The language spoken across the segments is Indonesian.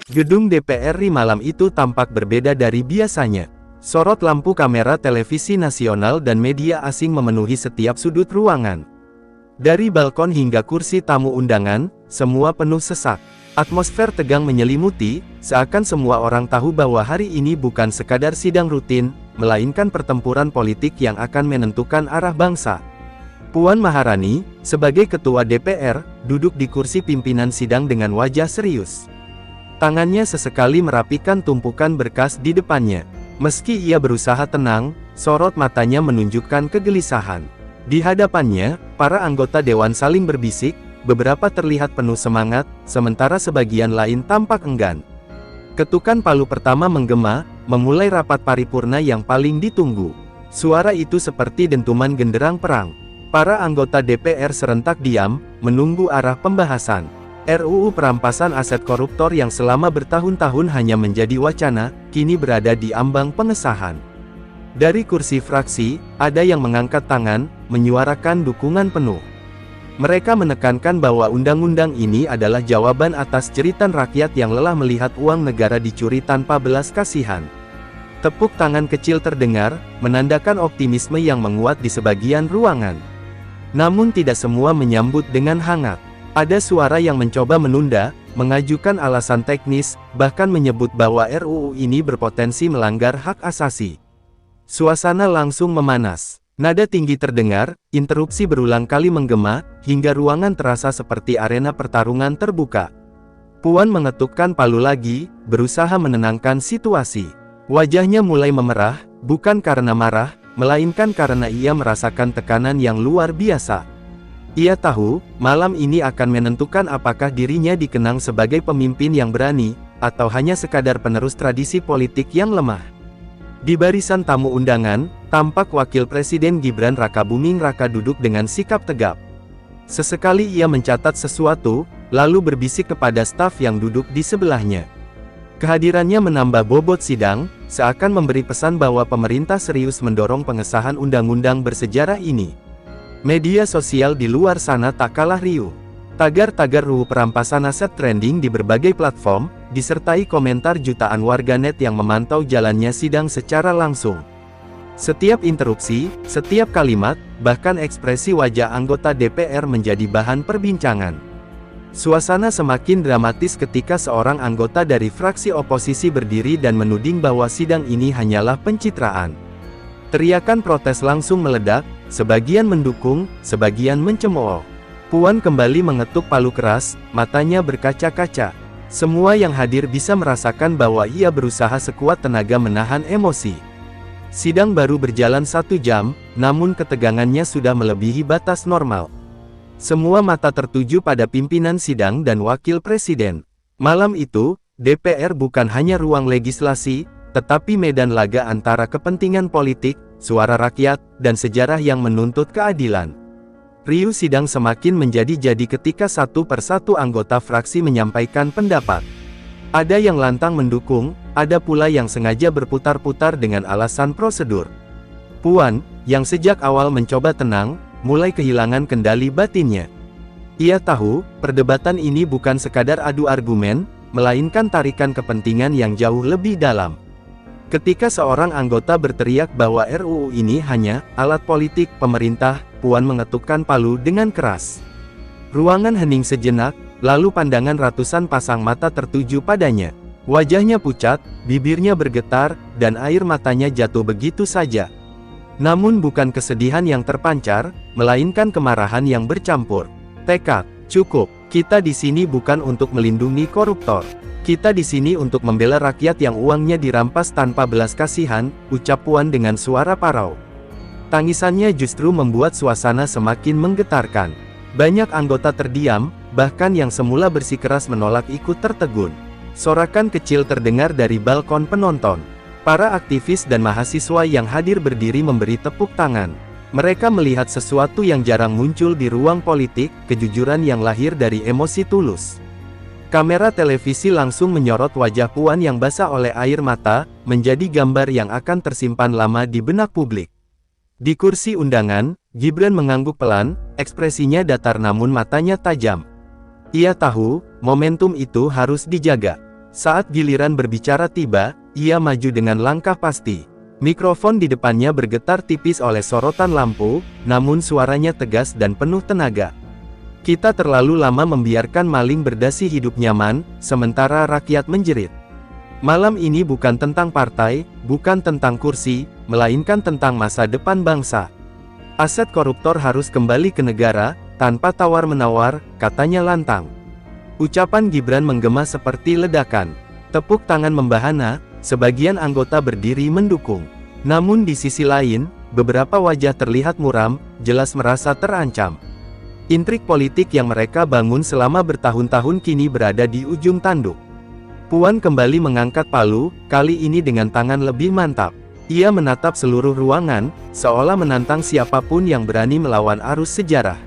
Gedung DPR RI malam itu tampak berbeda dari biasanya. Sorot lampu kamera televisi nasional dan media asing memenuhi setiap sudut ruangan. Dari balkon hingga kursi tamu undangan, semua penuh sesak. Atmosfer tegang menyelimuti, seakan semua orang tahu bahwa hari ini bukan sekadar sidang rutin, melainkan pertempuran politik yang akan menentukan arah bangsa. Puan Maharani, sebagai ketua DPR, duduk di kursi pimpinan sidang dengan wajah serius. Tangannya sesekali merapikan tumpukan berkas di depannya. Meski ia berusaha tenang, sorot matanya menunjukkan kegelisahan. Di hadapannya, para anggota dewan saling berbisik, beberapa terlihat penuh semangat, sementara sebagian lain tampak enggan. Ketukan palu pertama menggema, memulai rapat paripurna yang paling ditunggu. Suara itu seperti dentuman genderang perang. Para anggota DPR serentak diam, menunggu arah pembahasan. RUU perampasan aset koruptor yang selama bertahun-tahun hanya menjadi wacana, kini berada di ambang pengesahan. Dari kursi fraksi, ada yang mengangkat tangan, menyuarakan dukungan penuh. Mereka menekankan bahwa undang-undang ini adalah jawaban atas jeritan rakyat yang lelah melihat uang negara dicuri tanpa belas kasihan. Tepuk tangan kecil terdengar, menandakan optimisme yang menguat di sebagian ruangan. Namun tidak semua menyambut dengan hangat. Ada suara yang mencoba menunda, mengajukan alasan teknis, bahkan menyebut bahwa RUU ini berpotensi melanggar hak asasi. Suasana langsung memanas. Nada tinggi terdengar, interupsi berulang kali menggema, hingga ruangan terasa seperti arena pertarungan terbuka. Puan mengetukkan palu lagi, berusaha menenangkan situasi. Wajahnya mulai memerah, bukan karena marah, melainkan karena ia merasakan tekanan yang luar biasa. Ia tahu, malam ini akan menentukan apakah dirinya dikenang sebagai pemimpin yang berani, atau hanya sekadar penerus tradisi politik yang lemah. Di barisan tamu undangan, tampak Wakil Presiden Gibran Rakabuming Raka duduk dengan sikap tegap. Sesekali ia mencatat sesuatu, lalu berbisik kepada staf yang duduk di sebelahnya. Kehadirannya menambah bobot sidang, seakan memberi pesan bahwa pemerintah serius mendorong pengesahan undang-undang bersejarah ini. Media sosial di luar sana tak kalah riuh. Tagar-tagar RUU perampasan aset trending di berbagai platform, disertai komentar jutaan warganet yang memantau jalannya sidang secara langsung. Setiap interupsi, setiap kalimat, bahkan ekspresi wajah anggota DPR menjadi bahan perbincangan. Suasana semakin dramatis ketika seorang anggota dari fraksi oposisi berdiri dan menuding bahwa sidang ini hanyalah pencitraan. Teriakan protes langsung meledak, sebagian mendukung, sebagian mencemooh. Puan kembali mengetuk palu keras, matanya berkaca-kaca. Semua yang hadir bisa merasakan bahwa ia berusaha sekuat tenaga menahan emosi. Sidang baru berjalan 1 jam, namun ketegangannya sudah melebihi batas normal. Semua mata tertuju pada pimpinan sidang dan wakil presiden. Malam itu, DPR bukan hanya ruang legislasi, tetapi medan laga antara kepentingan politik, suara rakyat, dan sejarah yang menuntut keadilan. Riuh sidang semakin menjadi-jadi ketika satu persatu anggota fraksi menyampaikan pendapat. Ada yang lantang mendukung, ada pula yang sengaja berputar-putar dengan alasan prosedur. Puan, yang sejak awal mencoba tenang, mulai kehilangan kendali batinnya. Ia tahu, perdebatan ini bukan sekadar adu argumen, melainkan tarikan kepentingan yang jauh lebih dalam. Ketika seorang anggota berteriak bahwa RUU ini hanya alat politik pemerintah, Puan mengetukkan palu dengan keras. Ruangan hening sejenak, lalu pandangan ratusan pasang mata tertuju padanya. Wajahnya pucat, bibirnya bergetar, dan air matanya jatuh begitu saja. Namun bukan kesedihan yang terpancar, melainkan kemarahan yang bercampur. Tekad, cukup, kita di sini bukan untuk melindungi koruptor. Kita di sini untuk membela rakyat yang uangnya dirampas tanpa belas kasihan, ucap Puan dengan suara parau. Tangisannya justru membuat suasana semakin menggetarkan. Banyak anggota terdiam, bahkan yang semula bersikeras menolak ikut tertegun. Sorakan kecil terdengar dari balkon penonton. Para aktivis dan mahasiswa yang hadir berdiri memberi tepuk tangan. Mereka melihat sesuatu yang jarang muncul di ruang politik, kejujuran yang lahir dari emosi tulus. Kamera televisi langsung menyorot wajah Puan yang basah oleh air mata, menjadi gambar yang akan tersimpan lama di benak publik. Di kursi undangan, Gibran mengangguk pelan, ekspresinya datar namun matanya tajam. Ia tahu, momentum itu harus dijaga. Saat giliran berbicara tiba, ia maju dengan langkah pasti. Mikrofon di depannya bergetar tipis oleh sorotan lampu, namun suaranya tegas dan penuh tenaga. Kita terlalu lama membiarkan maling berdasi hidup nyaman, sementara rakyat menjerit. Malam ini bukan tentang partai, bukan tentang kursi, melainkan tentang masa depan bangsa. Aset koruptor harus kembali ke negara, tanpa tawar-menawar, katanya lantang. Ucapan Gibran menggema seperti ledakan. Tepuk tangan membahana, sebagian anggota berdiri mendukung. Namun di sisi lain, beberapa wajah terlihat muram, jelas merasa terancam. Intrik politik yang mereka bangun selama bertahun-tahun kini berada di ujung tanduk. Puan kembali mengangkat palu, kali ini dengan tangan lebih mantap. Ia menatap seluruh ruangan, seolah menantang siapapun yang berani melawan arus sejarah.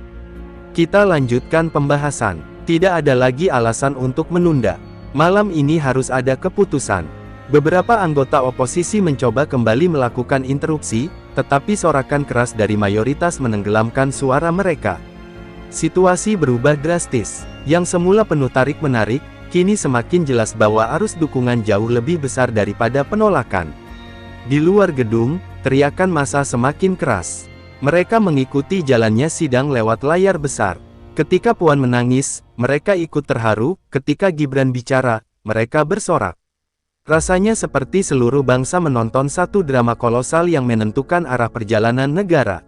Kita lanjutkan pembahasan. Tidak ada lagi alasan untuk menunda. Malam ini harus ada keputusan. Beberapa anggota oposisi mencoba kembali melakukan interupsi, tetapi sorakan keras dari mayoritas menenggelamkan suara mereka. Situasi berubah drastis. Yang semula penuh tarik-menarik, kini semakin jelas bahwa arus dukungan jauh lebih besar daripada penolakan. Di luar gedung, teriakan massa semakin keras. Mereka mengikuti jalannya sidang lewat layar besar. Ketika Puan menangis, mereka ikut terharu. Ketika Gibran bicara, mereka bersorak. Rasanya seperti seluruh bangsa menonton satu drama kolosal yang menentukan arah perjalanan negara.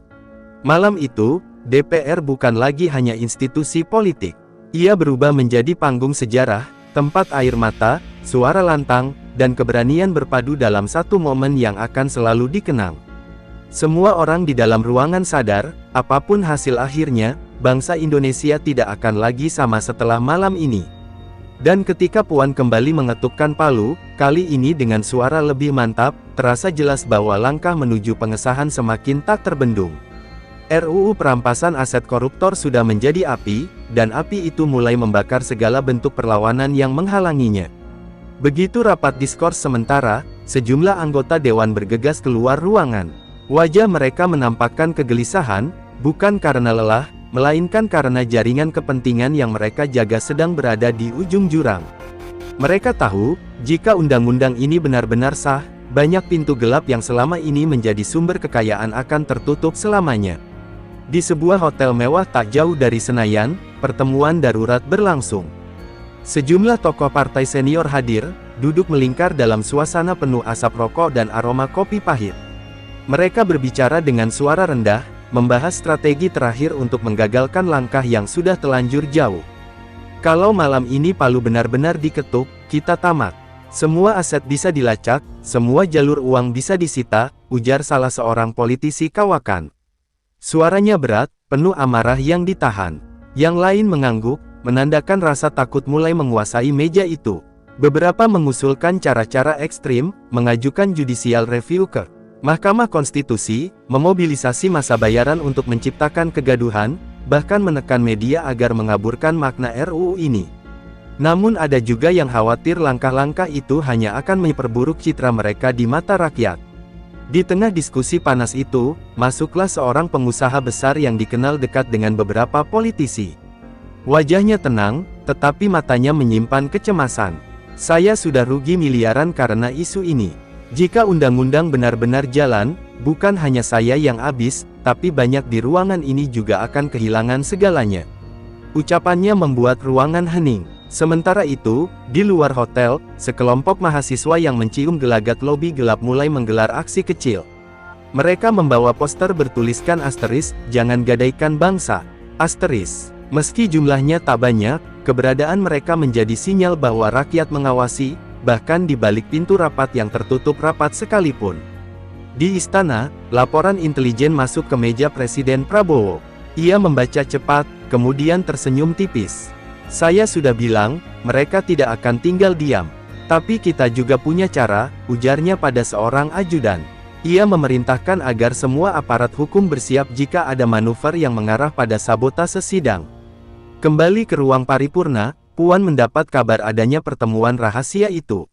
Malam itu, DPR bukan lagi hanya institusi politik. Ia berubah menjadi panggung sejarah, tempat air mata, suara lantang, dan keberanian berpadu dalam satu momen yang akan selalu dikenang. Semua orang di dalam ruangan sadar, apapun hasil akhirnya, bangsa Indonesia tidak akan lagi sama setelah malam ini. Dan ketika Puan kembali mengetukkan palu, kali ini dengan suara lebih mantap, terasa jelas bahwa langkah menuju pengesahan semakin tak terbendung. RUU perampasan aset koruptor sudah menjadi api, dan api itu mulai membakar segala bentuk perlawanan yang menghalanginya. Begitu rapat diskors sementara, sejumlah anggota dewan bergegas keluar ruangan. Wajah mereka menampakkan kegelisahan, bukan karena lelah, melainkan karena jaringan kepentingan yang mereka jaga sedang berada di ujung jurang. Mereka tahu, jika undang-undang ini benar-benar sah, banyak pintu gelap yang selama ini menjadi sumber kekayaan akan tertutup selamanya. Di sebuah hotel mewah tak jauh dari Senayan, pertemuan darurat berlangsung. Sejumlah tokoh partai senior hadir, duduk melingkar dalam suasana penuh asap rokok dan aroma kopi pahit. Mereka berbicara dengan suara rendah, membahas strategi terakhir untuk menggagalkan langkah yang sudah telanjur jauh. Kalau malam ini palu benar-benar diketuk, kita tamat. Semua aset bisa dilacak, semua jalur uang bisa disita, ujar salah seorang politisi kawakan. Suaranya berat, penuh amarah yang ditahan. Yang lain mengangguk, menandakan rasa takut mulai menguasai meja itu. Beberapa mengusulkan cara-cara ekstrim, mengajukan judicial review ke Mahkamah Konstitusi, memobilisasi massa bayaran untuk menciptakan kegaduhan, bahkan menekan media agar mengaburkan makna RUU ini. Namun ada juga yang khawatir langkah-langkah itu hanya akan memperburuk citra mereka di mata rakyat. Di tengah diskusi panas itu, masuklah seorang pengusaha besar yang dikenal dekat dengan beberapa politisi. Wajahnya tenang, tetapi matanya menyimpan kecemasan. Saya sudah rugi miliaran karena isu ini. Jika undang-undang benar-benar jalan, bukan hanya saya yang habis, tapi banyak di ruangan ini juga akan kehilangan segalanya. Ucapannya membuat ruangan hening. Sementara itu, di luar hotel, sekelompok mahasiswa yang mencium gelagat lobi gelap mulai menggelar aksi kecil. Mereka membawa poster bertuliskan asteris, "Jangan gadaikan bangsa." Asteris. Meski jumlahnya tak banyak, keberadaan mereka menjadi sinyal bahwa rakyat mengawasi, bahkan di balik pintu rapat yang tertutup rapat sekalipun. Di istana, laporan intelijen masuk ke meja Presiden Prabowo. Ia membaca cepat, kemudian tersenyum tipis. "Saya sudah bilang, mereka tidak akan tinggal diam. Tapi kita juga punya cara," ujarnya pada seorang ajudan. Ia memerintahkan agar semua aparat hukum bersiap jika ada manuver yang mengarah pada sabotase sidang. Kembali ke ruang paripurna, Puan mendapat kabar adanya pertemuan rahasia itu.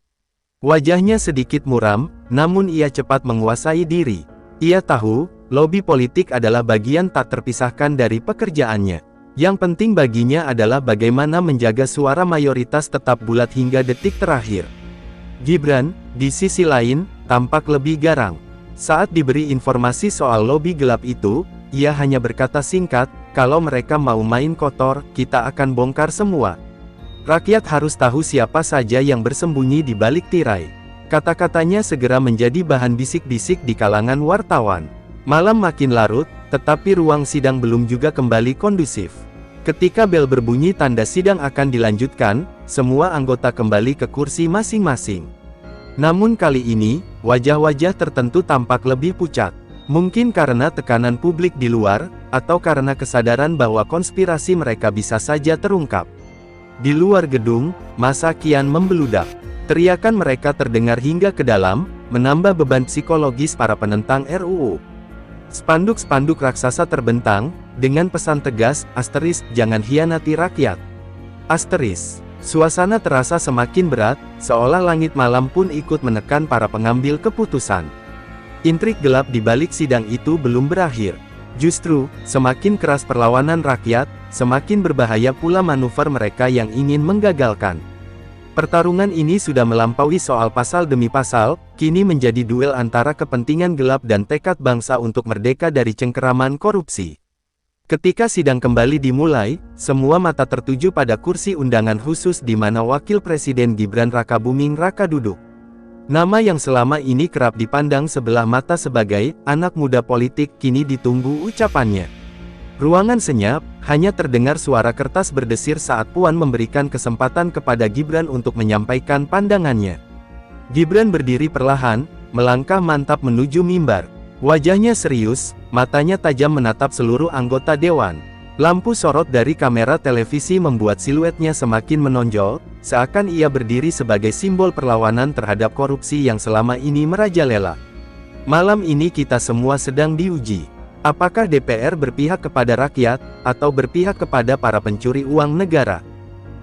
Wajahnya sedikit muram, namun ia cepat menguasai diri. Ia tahu, lobi politik adalah bagian tak terpisahkan dari pekerjaannya. Yang penting baginya adalah bagaimana menjaga suara mayoritas tetap bulat hingga detik terakhir. Gibran, di sisi lain, tampak lebih garang. Saat diberi informasi soal lobi gelap itu, ia hanya berkata singkat, "Kalau mereka mau main kotor, kita akan bongkar semua. Rakyat harus tahu siapa saja yang bersembunyi di balik tirai." Kata-katanya segera menjadi bahan bisik-bisik di kalangan wartawan. Malam makin larut, tetapi ruang sidang belum juga kembali kondusif. Ketika bel berbunyi tanda sidang akan dilanjutkan, semua anggota kembali ke kursi masing-masing. Namun kali ini, wajah-wajah tertentu tampak lebih pucat. Mungkin karena tekanan publik di luar, atau karena kesadaran bahwa konspirasi mereka bisa saja terungkap. Di luar gedung, massa kian membeludak. Teriakan mereka terdengar hingga ke dalam, menambah beban psikologis para penentang RUU. Spanduk-spanduk raksasa terbentang, dengan pesan tegas, "Jangan hianati rakyat." Suasana terasa semakin berat, seolah langit malam pun ikut menekan para pengambil keputusan. Intrik gelap di balik sidang itu belum berakhir. Justru, semakin keras perlawanan rakyat, semakin berbahaya pula manuver mereka yang ingin menggagalkan. Pertarungan ini sudah melampaui soal pasal demi pasal, kini menjadi duel antara kepentingan gelap dan tekad bangsa untuk merdeka dari cengkeraman korupsi. Ketika sidang kembali dimulai, semua mata tertuju pada kursi undangan khusus di mana Wakil Presiden Gibran Rakabuming Raka duduk. Nama yang selama ini kerap dipandang sebelah mata sebagai anak muda politik kini ditunggu ucapannya. Ruangan senyap, hanya terdengar suara kertas berdesir saat Puan memberikan kesempatan kepada Gibran untuk menyampaikan pandangannya. Gibran berdiri perlahan, melangkah mantap menuju mimbar. Wajahnya serius, matanya tajam menatap seluruh anggota dewan. Lampu sorot dari kamera televisi membuat siluetnya semakin menonjol, seakan ia berdiri sebagai simbol perlawanan terhadap korupsi yang selama ini merajalela. Malam ini kita semua sedang diuji. Apakah DPR berpihak kepada rakyat, atau berpihak kepada para pencuri uang negara?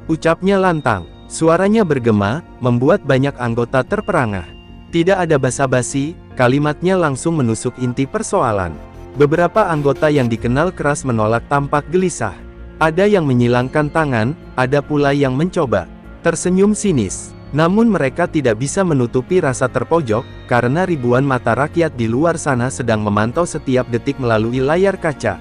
Ucapnya lantang, suaranya bergema, membuat banyak anggota terperangah. Tidak ada basa-basi, kalimatnya langsung menusuk inti persoalan. Beberapa anggota yang dikenal keras menolak tampak gelisah. Ada yang menyilangkan tangan, ada pula yang mencoba tersenyum sinis. Namun mereka tidak bisa menutupi rasa terpojok, karena ribuan mata rakyat di luar sana sedang memantau setiap detik melalui layar kaca.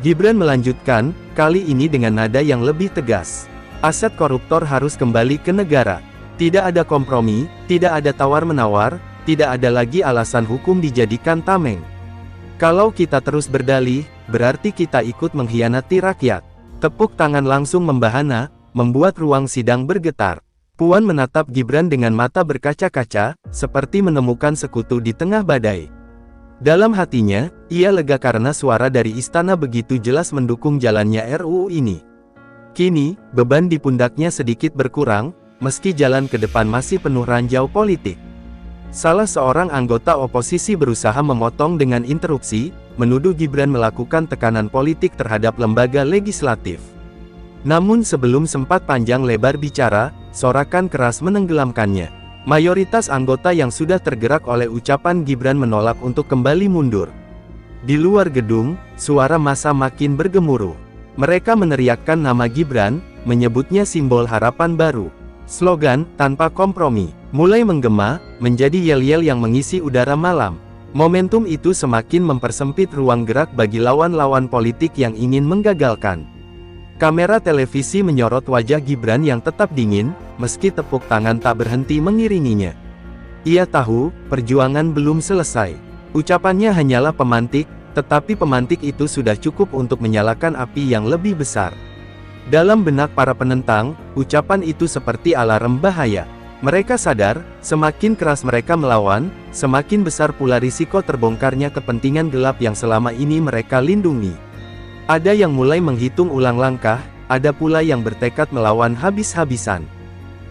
Gibran melanjutkan, kali ini dengan nada yang lebih tegas. Aset koruptor harus kembali ke negara. Tidak ada kompromi, tidak ada tawar-menawar, tidak ada lagi alasan hukum dijadikan tameng. Kalau kita terus berdalih, berarti kita ikut mengkhianati rakyat. Tepuk tangan langsung membahana, membuat ruang sidang bergetar. Puan menatap Gibran dengan mata berkaca-kaca, seperti menemukan sekutu di tengah badai. Dalam hatinya, ia lega karena suara dari istana begitu jelas mendukung jalannya RUU ini. Kini, beban di pundaknya sedikit berkurang, meski jalan ke depan masih penuh ranjau politik. Salah seorang anggota oposisi berusaha memotong dengan interupsi, menuduh Gibran melakukan tekanan politik terhadap lembaga legislatif. Namun sebelum sempat panjang lebar bicara, sorakan keras menenggelamkannya. Mayoritas anggota yang sudah tergerak oleh ucapan Gibran menolak untuk kembali mundur. Di luar gedung, suara massa makin bergemuruh. Mereka meneriakkan nama Gibran, menyebutnya simbol harapan baru. Slogan, tanpa kompromi, mulai menggema, menjadi yel-yel yang mengisi udara malam. Momentum itu semakin mempersempit ruang gerak bagi lawan-lawan politik yang ingin menggagalkan. Kamera televisi menyorot wajah Gibran yang tetap dingin, meski tepuk tangan tak berhenti mengiringinya. Ia tahu, perjuangan belum selesai. Ucapannya hanyalah pemantik, tetapi pemantik itu sudah cukup untuk menyalakan api yang lebih besar. Dalam benak para penentang, ucapan itu seperti alarm bahaya. Mereka sadar, semakin keras mereka melawan, semakin besar pula risiko terbongkarnya kepentingan gelap yang selama ini mereka lindungi. Ada yang mulai menghitung ulang langkah, ada pula yang bertekad melawan habis-habisan.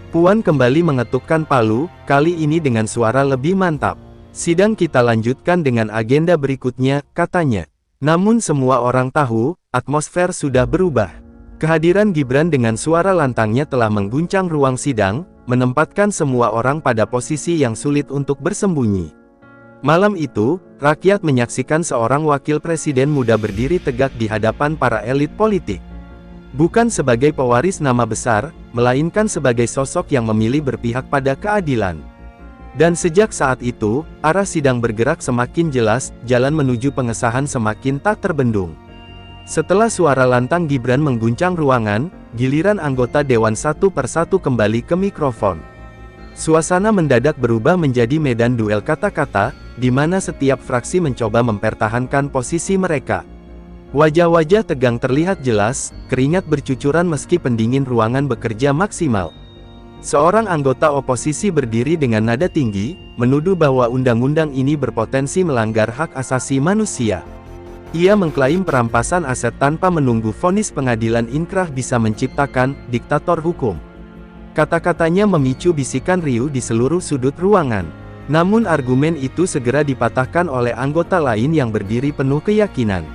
Puan kembali mengetukkan palu, kali ini dengan suara lebih mantap. Sidang kita lanjutkan dengan agenda berikutnya, katanya. Namun semua orang tahu, atmosfer sudah berubah. Kehadiran Gibran dengan suara lantangnya telah mengguncang ruang sidang, menempatkan semua orang pada posisi yang sulit untuk bersembunyi. Malam itu, rakyat menyaksikan seorang wakil presiden muda berdiri tegak di hadapan para elit politik. Bukan sebagai pewaris nama besar, melainkan sebagai sosok yang memilih berpihak pada keadilan. Dan sejak saat itu, arah sidang bergerak semakin jelas, jalan menuju pengesahan semakin tak terbendung. Setelah suara lantang Gibran mengguncang ruangan, giliran anggota Dewan satu persatu kembali ke mikrofon. Suasana mendadak berubah menjadi medan duel kata-kata, di mana setiap fraksi mencoba mempertahankan posisi mereka. Wajah-wajah tegang terlihat jelas, keringat bercucuran meski pendingin ruangan bekerja maksimal. Seorang anggota oposisi berdiri dengan nada tinggi, menuduh bahwa undang-undang ini berpotensi melanggar hak asasi manusia. Ia mengklaim perampasan aset tanpa menunggu vonis pengadilan inkrah bisa menciptakan diktator hukum. Kata-katanya memicu bisikan riuh di seluruh sudut ruangan. Namun argumen itu segera dipatahkan oleh anggota lain yang berdiri penuh keyakinan.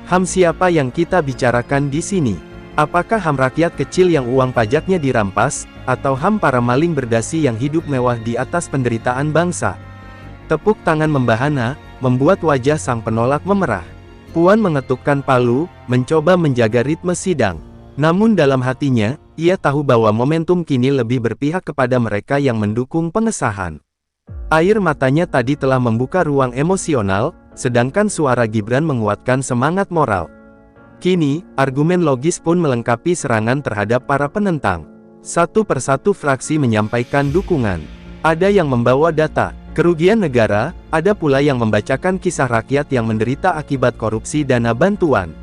HAM siapa yang kita bicarakan di sini? Apakah HAM rakyat kecil yang uang pajaknya dirampas, atau HAM para maling berdasi yang hidup mewah di atas penderitaan bangsa? Tepuk tangan membahana, membuat wajah sang penolak memerah. Puan mengetukkan palu, mencoba menjaga ritme sidang. Namun dalam hatinya, ia tahu bahwa momentum kini lebih berpihak kepada mereka yang mendukung pengesahan. Air matanya tadi telah membuka ruang emosional, sedangkan suara Gibran menguatkan semangat moral. Kini, argumen logis pun melengkapi serangan terhadap para penentang. Satu persatu fraksi menyampaikan dukungan. Ada yang membawa data kerugian negara, ada pula yang membacakan kisah rakyat yang menderita akibat korupsi dana bantuan.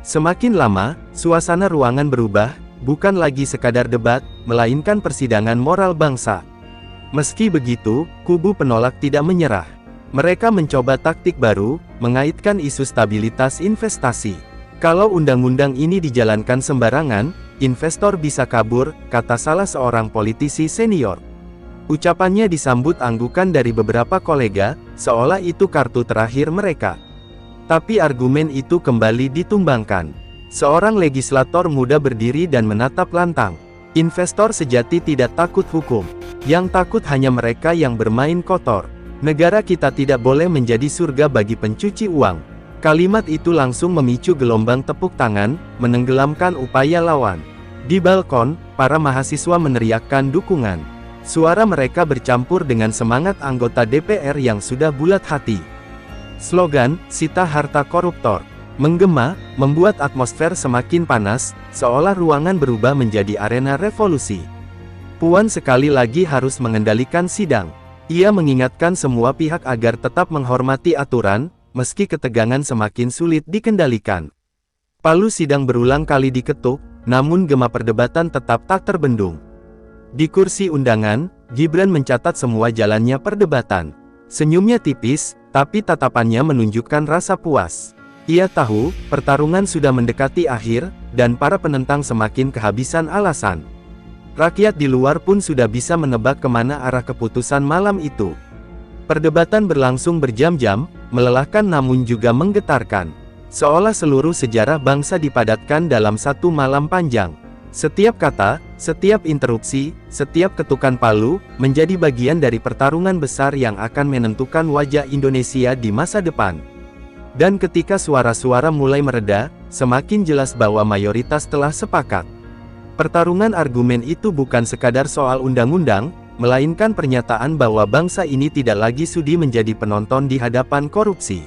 Semakin lama, suasana ruangan berubah, bukan lagi sekadar debat, melainkan persidangan moral bangsa. Meski begitu, kubu penolak tidak menyerah. Mereka mencoba taktik baru, mengaitkan isu stabilitas investasi. Kalau undang-undang ini dijalankan sembarangan, investor bisa kabur, kata salah seorang politisi senior. Ucapannya disambut anggukan dari beberapa kolega, seolah itu kartu terakhir mereka. Tapi argumen itu kembali ditumbangkan. Seorang legislator muda berdiri dan menatap lantang. Investor sejati tidak takut hukum. Yang takut hanya mereka yang bermain kotor. Negara kita tidak boleh menjadi surga bagi pencuci uang. Kalimat itu langsung memicu gelombang tepuk tangan, menenggelamkan upaya lawan. Di balkon, para mahasiswa meneriakkan dukungan. Suara mereka bercampur dengan semangat anggota DPR yang sudah bulat hati. Slogan, "Sita harta koruptor," menggema, membuat atmosfer semakin panas, seolah ruangan berubah menjadi arena revolusi. Puan sekali lagi harus mengendalikan sidang. Ia mengingatkan semua pihak agar tetap menghormati aturan, meski ketegangan semakin sulit dikendalikan. Palu sidang berulang kali diketuk, namun gema perdebatan tetap tak terbendung. Di kursi undangan, Gibran mencatat semua jalannya perdebatan. Senyumnya tipis, tapi tatapannya menunjukkan rasa puas. Ia tahu, pertarungan sudah mendekati akhir, dan para penentang semakin kehabisan alasan. Rakyat di luar pun sudah bisa menebak kemana arah keputusan malam itu. Perdebatan berlangsung berjam-jam, melelahkan namun juga menggetarkan. Seolah seluruh sejarah bangsa dipadatkan dalam satu malam panjang. Setiap kata, setiap interupsi, setiap ketukan palu, menjadi bagian dari pertarungan besar yang akan menentukan wajah Indonesia di masa depan. Dan ketika suara-suara mulai mereda, semakin jelas bahwa mayoritas telah sepakat. Pertarungan argumen itu bukan sekadar soal undang-undang, melainkan pernyataan bahwa bangsa ini tidak lagi sudi menjadi penonton di hadapan korupsi.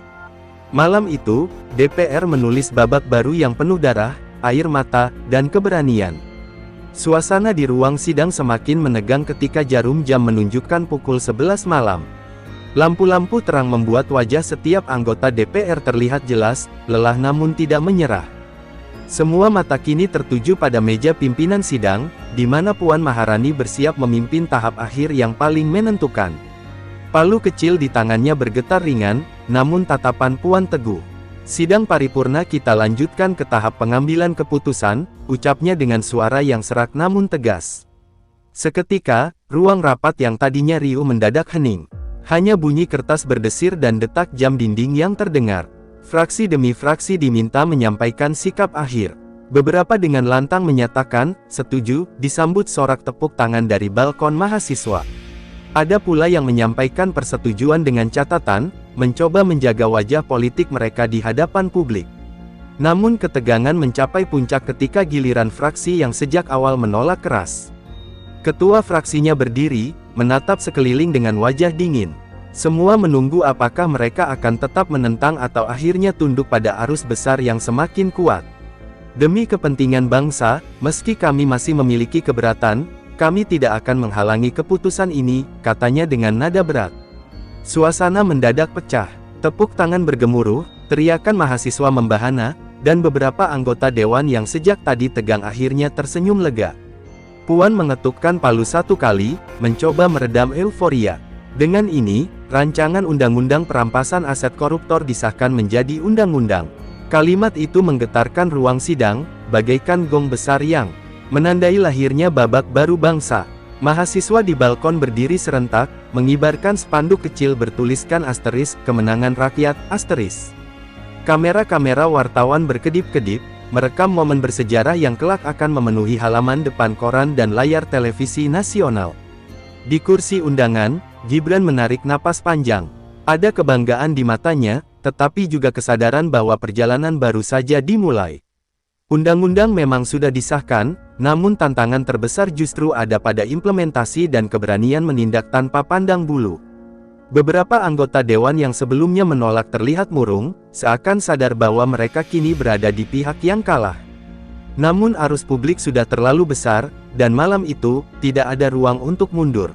Malam itu, DPR menulis babak baru yang penuh darah, air mata, dan keberanian. Suasana di ruang sidang semakin menegang ketika jarum jam menunjukkan pukul 11 malam. Lampu-lampu terang membuat wajah setiap anggota DPR terlihat jelas, lelah namun tidak menyerah. Semua mata kini tertuju pada meja pimpinan sidang, di mana Puan Maharani bersiap memimpin tahap akhir yang paling menentukan. Palu kecil di tangannya bergetar ringan, namun tatapan Puan teguh. "Sidang paripurna kita lanjutkan ke tahap pengambilan keputusan," ucapnya dengan suara yang serak namun tegas. Seketika, ruang rapat yang tadinya riuh mendadak hening. Hanya bunyi kertas berdesir dan detak jam dinding yang terdengar. Fraksi demi fraksi diminta menyampaikan sikap akhir. Beberapa dengan lantang menyatakan, setuju, disambut sorak tepuk tangan dari balkon mahasiswa. Ada pula yang menyampaikan persetujuan dengan catatan, mencoba menjaga wajah politik mereka di hadapan publik. Namun ketegangan mencapai puncak ketika giliran fraksi yang sejak awal menolak keras. Ketua fraksinya berdiri, menatap sekeliling dengan wajah dingin. Semua menunggu apakah mereka akan tetap menentang atau akhirnya tunduk pada arus besar yang semakin kuat. Demi kepentingan bangsa, meski kami masih memiliki keberatan, kami tidak akan menghalangi keputusan ini, katanya dengan nada berat. Suasana mendadak pecah, tepuk tangan bergemuruh, teriakan mahasiswa membahana, dan beberapa anggota dewan yang sejak tadi tegang akhirnya tersenyum lega. Puan mengetukkan palu satu kali, mencoba meredam euforia. Dengan ini, rancangan undang-undang perampasan aset koruptor disahkan menjadi undang-undang. Kalimat itu menggetarkan ruang sidang, bagaikan gong besar yang menandai lahirnya babak baru bangsa. Mahasiswa di balkon berdiri serentak, mengibarkan spanduk kecil bertuliskan asteris, kemenangan rakyat, asteris. Kamera-kamera wartawan berkedip-kedip, merekam momen bersejarah yang kelak akan memenuhi halaman depan koran dan layar televisi nasional. Di kursi undangan, Gibran menarik napas panjang. Ada kebanggaan di matanya, tetapi juga kesadaran bahwa perjalanan baru saja dimulai. Undang-undang memang sudah disahkan, namun tantangan terbesar justru ada pada implementasi dan keberanian menindak tanpa pandang bulu. Beberapa anggota dewan yang sebelumnya menolak terlihat murung, seakan sadar bahwa mereka kini berada di pihak yang kalah. Namun arus publik sudah terlalu besar, dan malam itu, tidak ada ruang untuk mundur.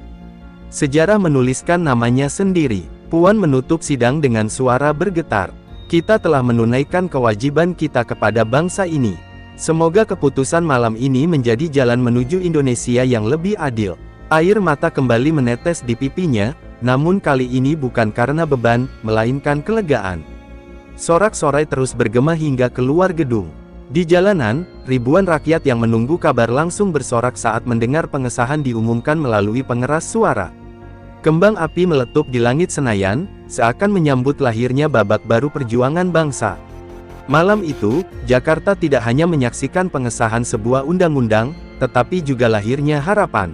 Sejarah menuliskan namanya sendiri. Puan menutup sidang dengan suara bergetar. Kita telah menunaikan kewajiban kita kepada bangsa ini. Semoga keputusan malam ini menjadi jalan menuju Indonesia yang lebih adil. Air mata kembali menetes di pipinya, namun kali ini bukan karena beban, melainkan kelegaan. Sorak-sorai terus bergema hingga keluar gedung. Di jalanan, ribuan rakyat yang menunggu kabar langsung bersorak saat mendengar pengesahan diumumkan melalui pengeras suara. Kembang api meletup di langit Senayan, seakan menyambut lahirnya babak baru perjuangan bangsa. Malam itu, Jakarta tidak hanya menyaksikan pengesahan sebuah undang-undang, tetapi juga lahirnya harapan.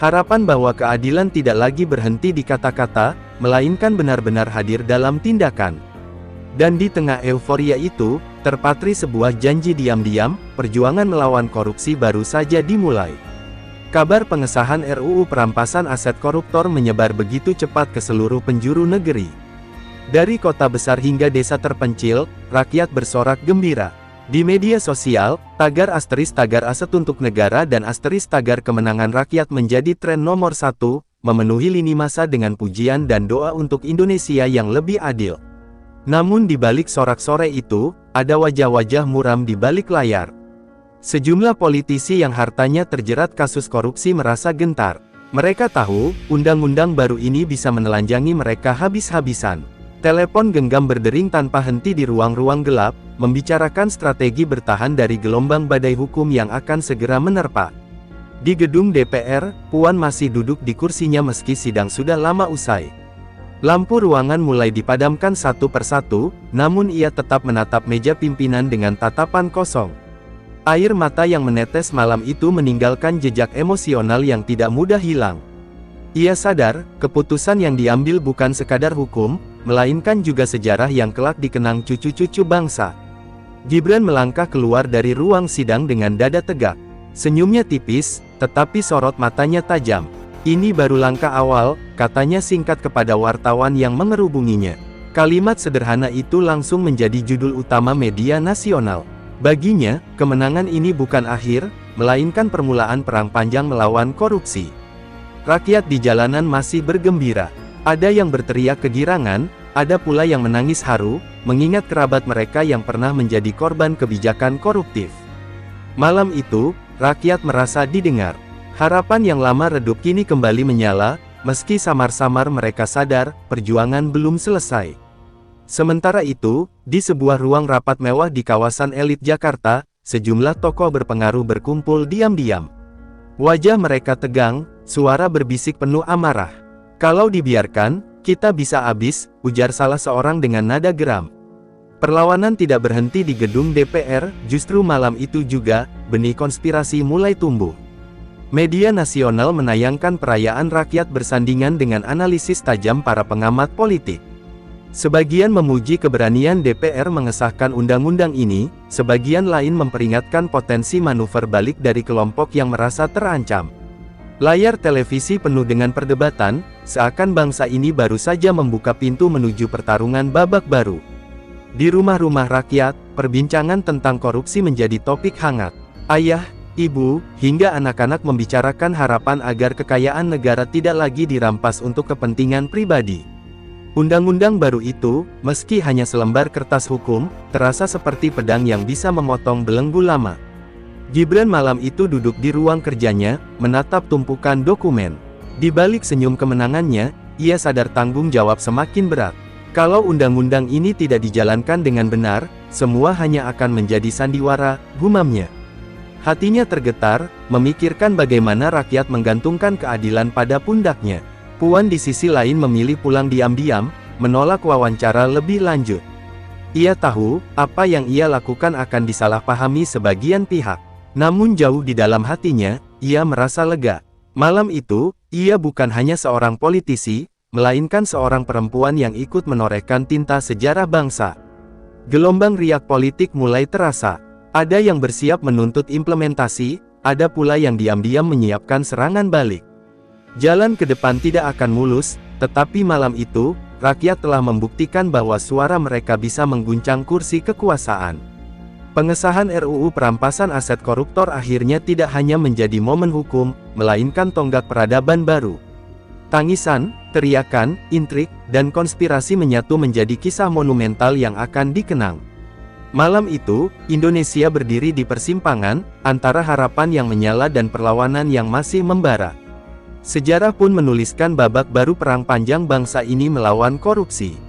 Harapan bahwa keadilan tidak lagi berhenti di kata-kata, melainkan benar-benar hadir dalam tindakan. Dan di tengah euforia itu, terpatri sebuah janji diam-diam, perjuangan melawan korupsi baru saja dimulai. Kabar pengesahan RUU perampasan aset koruptor menyebar begitu cepat ke seluruh penjuru negeri. Dari kota besar hingga desa terpencil, rakyat bersorak gembira. Di media sosial, tagar asteris tagar aset untuk negara dan asteris tagar kemenangan rakyat menjadi tren nomor 1, memenuhi lini masa dengan pujian dan doa untuk Indonesia yang lebih adil. Namun di balik sorak-sorai itu, ada wajah-wajah muram di balik layar. Sejumlah politisi yang hartanya terjerat kasus korupsi merasa gentar. Mereka tahu, undang-undang baru ini bisa menelanjangi mereka habis-habisan. Telepon genggam berdering tanpa henti di ruang-ruang gelap, membicarakan strategi bertahan dari gelombang badai hukum yang akan segera menerpa. Di gedung DPR, Puan masih duduk di kursinya meski sidang sudah lama usai. Lampu ruangan mulai dipadamkan satu persatu, namun ia tetap menatap meja pimpinan dengan tatapan kosong. Air mata yang menetes malam itu meninggalkan jejak emosional yang tidak mudah hilang. Ia sadar, keputusan yang diambil bukan sekadar hukum, melainkan juga sejarah yang kelak dikenang cucu-cucu bangsa. Gibran melangkah keluar dari ruang sidang dengan dada tegak. Senyumnya tipis, tetapi sorot matanya tajam. Ini baru langkah awal, katanya singkat kepada wartawan yang mengerubunginya. Kalimat sederhana itu langsung menjadi judul utama media nasional. Baginya, kemenangan ini bukan akhir, melainkan permulaan perang panjang melawan korupsi. Rakyat di jalanan masih bergembira. Ada yang berteriak kegirangan, ada pula yang menangis haru, mengingat kerabat mereka yang pernah menjadi korban kebijakan koruptif. Malam itu, rakyat merasa didengar. Harapan yang lama redup kini kembali menyala, meski samar-samar mereka sadar, perjuangan belum selesai. Sementara itu, di sebuah ruang rapat mewah di kawasan elit Jakarta, sejumlah tokoh berpengaruh berkumpul diam-diam. Wajah mereka tegang, suara berbisik penuh amarah. Kalau dibiarkan, kita bisa habis, ujar salah seorang dengan nada geram. Perlawanan tidak berhenti di gedung DPR, justru malam itu juga, benih konspirasi mulai tumbuh. Media nasional menayangkan perayaan rakyat bersandingan dengan analisis tajam para pengamat politik. Sebagian memuji keberanian DPR mengesahkan undang-undang ini, sebagian lain memperingatkan potensi manuver balik dari kelompok yang merasa terancam. Layar televisi penuh dengan perdebatan, seakan bangsa ini baru saja membuka pintu menuju pertarungan babak baru. Di rumah-rumah rakyat, perbincangan tentang korupsi menjadi topik hangat. Ayah, ibu, hingga anak-anak membicarakan harapan agar kekayaan negara tidak lagi dirampas untuk kepentingan pribadi. Undang-undang baru itu, meski hanya selembar kertas hukum, terasa seperti pedang yang bisa memotong belenggu lama. Gibran malam itu duduk di ruang kerjanya, menatap tumpukan dokumen. Di balik senyum kemenangannya, ia sadar tanggung jawab semakin berat. Kalau undang-undang ini tidak dijalankan dengan benar, semua hanya akan menjadi sandiwara, gumamnya. Hatinya tergetar, memikirkan bagaimana rakyat menggantungkan keadilan pada pundaknya. Puan di sisi lain memilih pulang diam-diam, menolak wawancara lebih lanjut. Ia tahu, apa yang ia lakukan akan disalahpahami sebagian pihak. Namun jauh di dalam hatinya, ia merasa lega. Malam itu, ia bukan hanya seorang politisi, melainkan seorang perempuan yang ikut menorehkan tinta sejarah bangsa. Gelombang riak politik mulai terasa. Ada yang bersiap menuntut implementasi, ada pula yang diam-diam menyiapkan serangan balik. Jalan ke depan tidak akan mulus, tetapi malam itu, rakyat telah membuktikan bahwa suara mereka bisa mengguncang kursi kekuasaan. Pengesahan RUU perampasan aset koruptor akhirnya tidak hanya menjadi momen hukum, melainkan tonggak peradaban baru. Tangisan, teriakan, intrik, dan konspirasi menyatu menjadi kisah monumental yang akan dikenang. Malam itu, Indonesia berdiri di persimpangan, antara harapan yang menyala dan perlawanan yang masih membara. Sejarah pun menuliskan babak baru perang panjang bangsa ini melawan korupsi.